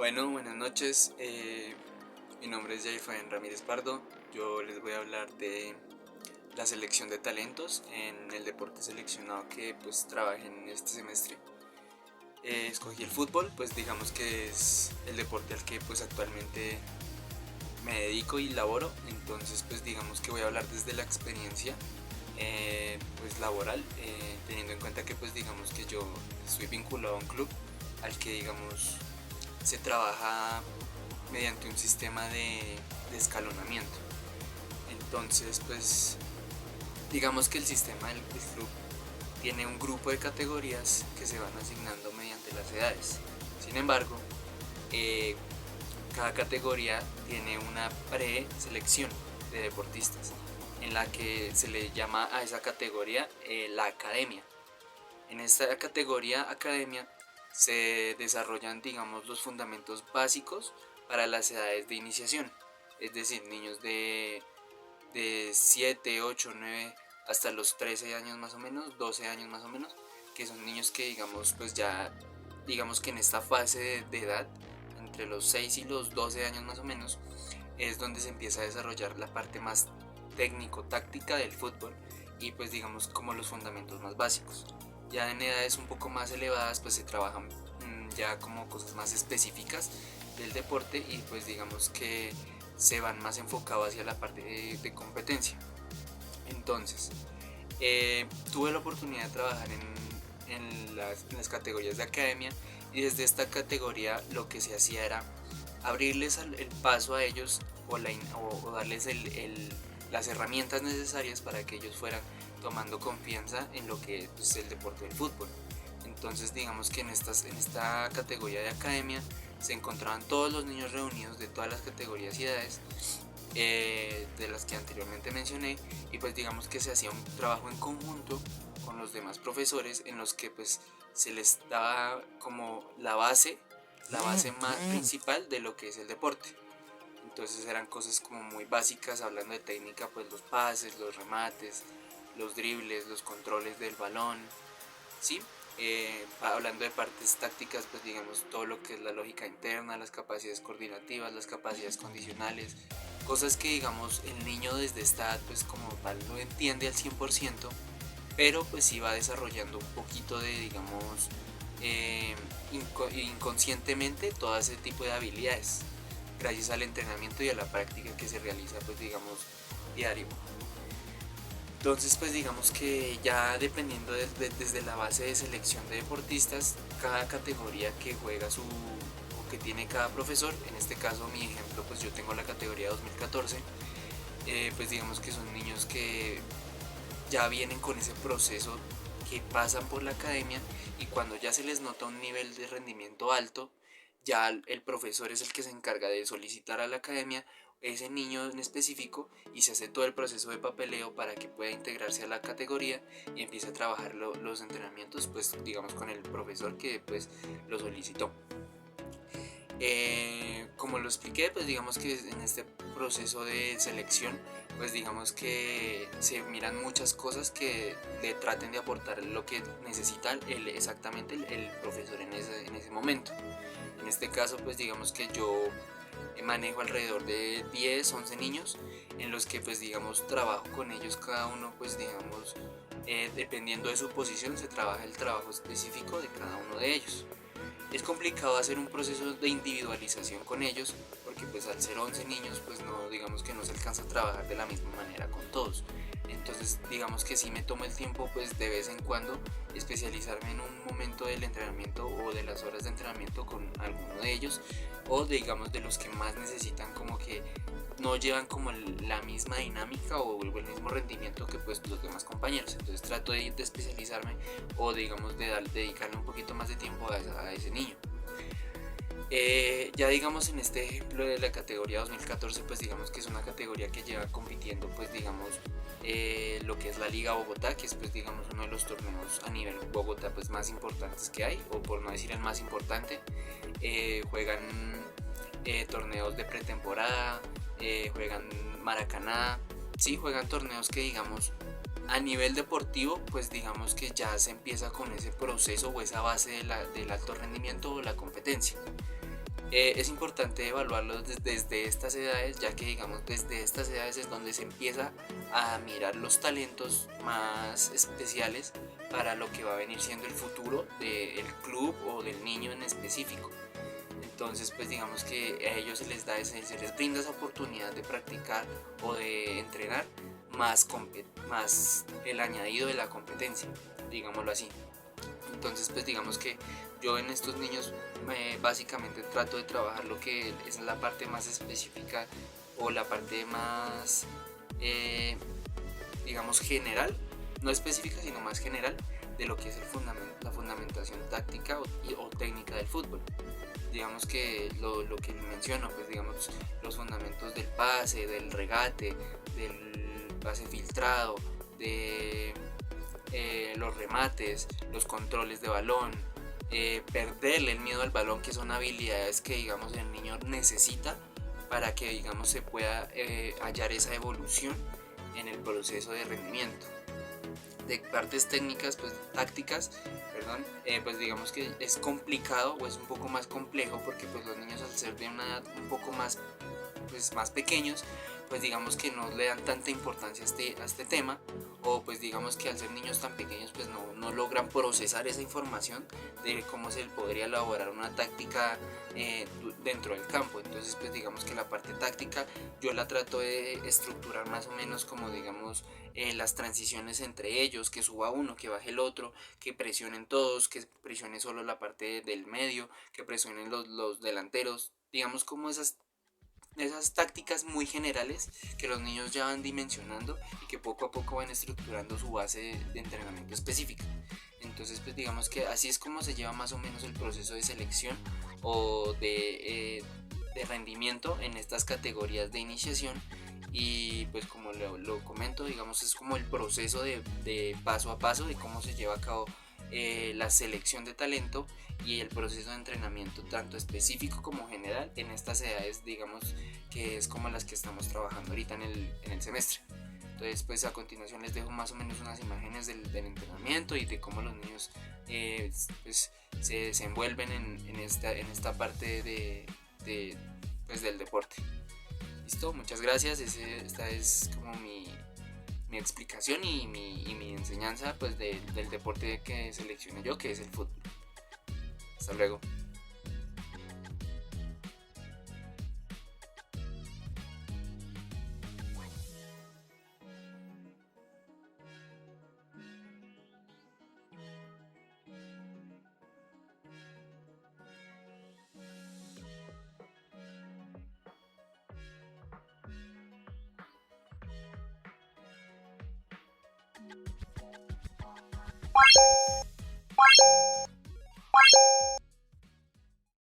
Bueno, buenas noches. Mi nombre es Jayfaen Ramírez Pardo. Yo les voy a hablar de la selección de talentos en el deporte seleccionado que pues trabajé en este semestre. Escogí el fútbol, pues digamos que es el deporte al que pues actualmente me dedico y laboro. Entonces pues digamos que voy a hablar desde la experiencia pues laboral, teniendo en cuenta que pues digamos que yo estoy vinculado a un club al que digamos se trabaja mediante un sistema de escalonamiento. Entonces, pues digamos que el sistema del club tiene un grupo de categorías que se van asignando mediante las edades. Sin embargo, eh, cada categoría tiene una preselección de deportistas en la que se le llama a esa categoría la academia. En esta categoría academia se desarrollan, digamos, los fundamentos básicos para las edades de iniciación, es decir, niños de 7, 8, 9 hasta los 13 años más o menos, 12 años más o menos, que son niños que digamos pues ya, digamos que en esta fase de edad, entre los 6 y los 12 años más o menos, es donde se empieza a desarrollar la parte más técnico-táctica del fútbol y pues digamos como los fundamentos más básicos. Ya en edades un poco más elevadas pues se trabajan ya como cosas más específicas del deporte y pues digamos que se van más enfocados hacia la parte de competencia. Entonces, tuve la oportunidad de trabajar en las categorías de academia y desde esta categoría lo que se hacía era abrirles el paso a ellos o darles las herramientas necesarias para que ellos fueran tomando confianza en lo que es el deporte del fútbol. Entonces digamos que en esta categoría de academia se encontraban todos los niños reunidos de todas las categorías y edades de las que anteriormente mencioné y pues digamos que se hacía un trabajo en conjunto con los demás profesores en los que pues se les daba como la base más principal de lo que es el deporte. Entonces eran cosas como muy básicas, hablando de técnica, pues los pases, los remates, los dribles, los controles del balón, ¿sí? Hablando de partes tácticas, pues digamos todo lo que es la lógica interna, las capacidades coordinativas, las capacidades condicionales, cosas que digamos el niño desde esta edad pues como tal no entiende al 100%, pero pues sí va desarrollando un poquito de digamos inconscientemente todo ese tipo de habilidades gracias al entrenamiento y a la práctica que se realiza pues digamos diario. Entonces pues digamos que ya dependiendo desde la base de selección de deportistas, cada categoría que juega o que tiene cada profesor, en este caso mi ejemplo pues yo tengo la categoría 2014, pues digamos que son niños que ya vienen con ese proceso que pasan por la academia y cuando ya se les nota un nivel de rendimiento alto, ya el profesor es el que se encarga de solicitar a la academia ese niño en específico y se hace todo el proceso de papeleo para que pueda integrarse a la categoría y empiece a trabajar los entrenamientos pues digamos con el profesor que pues lo solicitó. Como lo expliqué, pues digamos que en este proceso de selección, pues digamos que se miran muchas cosas que le traten de aportar lo que necesita exactamente el profesor en ese momento. En este caso, pues digamos que yo manejo alrededor de 10, 11 niños en los que pues digamos trabajo con ellos cada uno pues digamos dependiendo de su posición se trabaja el trabajo específico de cada uno de ellos. Es complicado hacer un proceso de individualización con ellos porque pues al ser 11 niños pues no digamos que no se alcanza a trabajar de la misma manera con todos. Entonces digamos que sí me tomo el tiempo pues de vez en cuando especializarme en un momento del entrenamiento o de las horas de entrenamiento con alguno de ellos o digamos de los que más necesitan como que no llevan como la misma dinámica o el mismo rendimiento que pues los demás compañeros. Entonces trato de especializarme o digamos dedicarle un poquito más de tiempo a ese niño. Ya digamos en este ejemplo de la categoría 2014 pues digamos que es una categoría que lleva compitiendo pues digamos lo que es la Liga Bogotá, que es pues digamos uno de los torneos a nivel Bogotá pues más importantes que hay, o por no decir el más importante. Juegan torneos de pretemporada, juegan Maracaná, sí, juegan torneos que digamos a nivel deportivo pues digamos que ya se empieza con ese proceso o esa base del alto rendimiento o la competencia. Es importante evaluarlos desde estas edades, ya que digamos desde estas edades es donde se empieza a mirar los talentos más especiales para lo que va a venir siendo el futuro del club o del niño en específico. Entonces pues digamos que a ellos se les brinda esa oportunidad de practicar o de entrenar más el añadido de la competencia, digámoslo así. Entonces pues digamos que yo en estos niños básicamente trato de trabajar lo que es la parte más específica o la parte más digamos general, no específica sino más general de lo que es la fundamentación táctica o técnica del fútbol. Digamos que lo que menciono, pues digamos los fundamentos del pase, del regate, del pase filtrado, de los remates, los controles de balón, perderle el miedo al balón, que son habilidades que digamos el niño necesita para que digamos se pueda hallar esa evolución en el proceso de rendimiento. De partes técnicas, pues tácticas, perdón, pues digamos que es complicado o es un poco más complejo porque pues los niños al ser de una edad un poco más pues más pequeños, pues digamos que no le dan tanta importancia a este tema, o pues digamos que al ser niños tan pequeños pues no logran procesar esa información de cómo se podría elaborar una táctica dentro del campo. Entonces pues digamos que la parte táctica yo la trato de estructurar más o menos como digamos las transiciones entre ellos, que suba uno, que baje el otro, que presionen todos, que presione solo la parte del medio, que presionen los delanteros, digamos como esas tácticas muy generales que los niños ya van dimensionando y que poco a poco van estructurando su base de entrenamiento específica. Entonces pues digamos que así es como se lleva más o menos el proceso de selección o de rendimiento en estas categorías de iniciación. Y pues como lo comento, digamos es como el proceso de paso a paso de cómo se lleva a cabo la selección de talento y el proceso de entrenamiento tanto específico como general en estas edades, digamos que es como las que estamos trabajando ahorita en el semestre. Entonces pues a continuación les dejo más o menos unas imágenes del entrenamiento y de cómo los niños pues, se desenvuelven en esta parte pues, del deporte. Listo, muchas gracias. Esta es como mi explicación y mi enseñanza pues del deporte que seleccioné yo, que es el fútbol. Hasta luego.